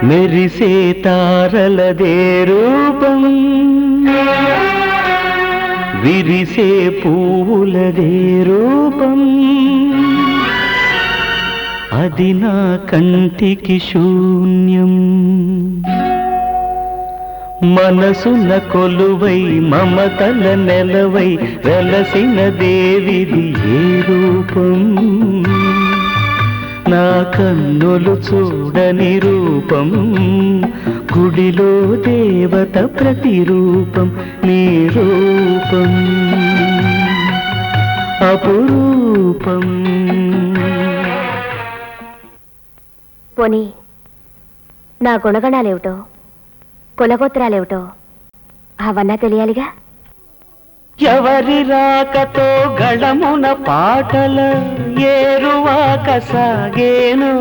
మెరిసే తారలదే రూపం, విరిసే పువ్వులదే రూపం, అది నా కంటికి శూన్యం. మనసున కొలువై మమతల నెలవై వెలసిన దేవిది ఏ రూపం, నా కన్నులు చూడని రూపం, గుడిలో దేవత ప్రతిరూపం నీ రూపం అపురూపం. పోనీ నా గుణగణాలేమిటో కులగోత్రాలేమిటో అవన్నా తెలియాలిగా. ఎవరి రాకతో గళమున పాటల ఏరువాక సాగేను,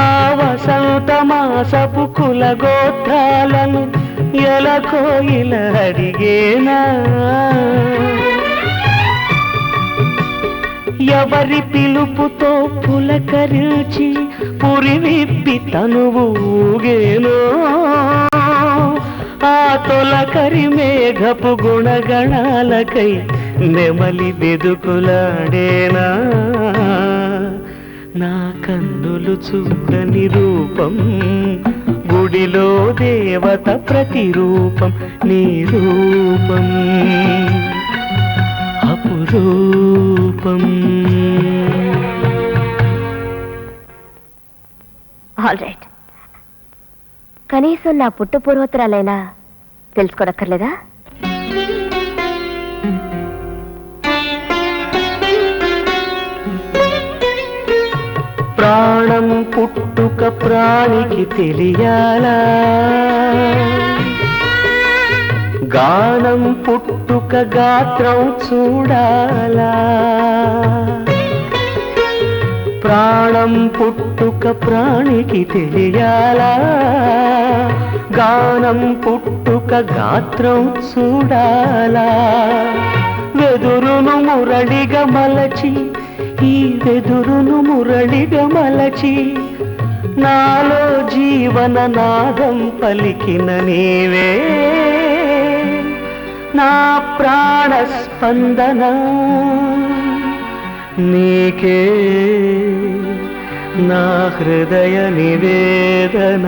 ఆ వసంత మాసపు కులగోత్రాలను ఎలకోయిల అడిగేనా. ఎవరి పిలుపుతో పులకరించి పురివిప్పి తనువు ఊగేనో, ఆ తొలకరి మేఘపు గుణగణాలకై నెమలి బెదుకులాడేనా. నా కన్నులు చూడని రూపం, గుడిలో దేవత ప్రతిరూపం నీ రూపం అపురూపం. ఆల్ రైట్, కనీసం నా పుట్టు పూర్వోత్తరాలైనా తెలుసుకోనక్కర్లేదా? ప్రాణం పుట్టుక ప్రాణికి తెలియాలా, గానం పుట్టుక గాత్రం చూడాలా. ప్రాణం పుట్టుక ప్రాణికి తెలియాలా, గానం పుట్టుక గాత్రం చూడాలా. వెదురును మురళిగా మలచి, ఈ వెదురును మురళిగా మలచి, నాలో జీవన నాదం పలికిన నీవే, నా ప్రాణ స్పందన నీకే, నా హృదయ నివేదన.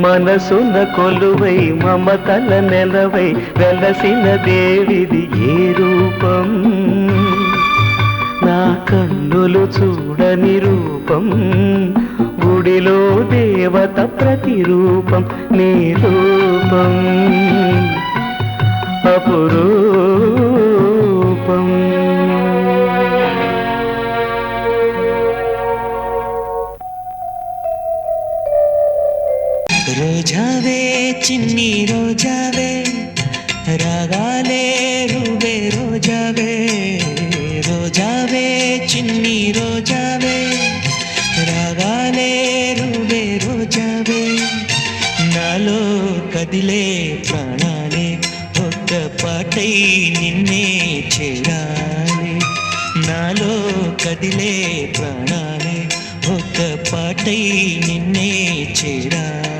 మనసున కొలువై మమతల నెలవై వెలసిన దేవిది ఏ రూపం, నా కన్నులు చూడని రూపం, గుడిలో దేవత ప్రతిరూపం నీ రూపం అపురూపం. రోజావే చిన్ని రోజావే, రాగాలే రువే రోజావే. రోజావే చిన్ని రోజావే, రాగాలే రువే రోజావే. నాలో కదిలే ప్రాణాలే ఒక్క పాటై నిన్నే చేరాలి. నాలో కదిలే ప్రాణాలే ఒక్క పాటై నిన్నే చేరాలి.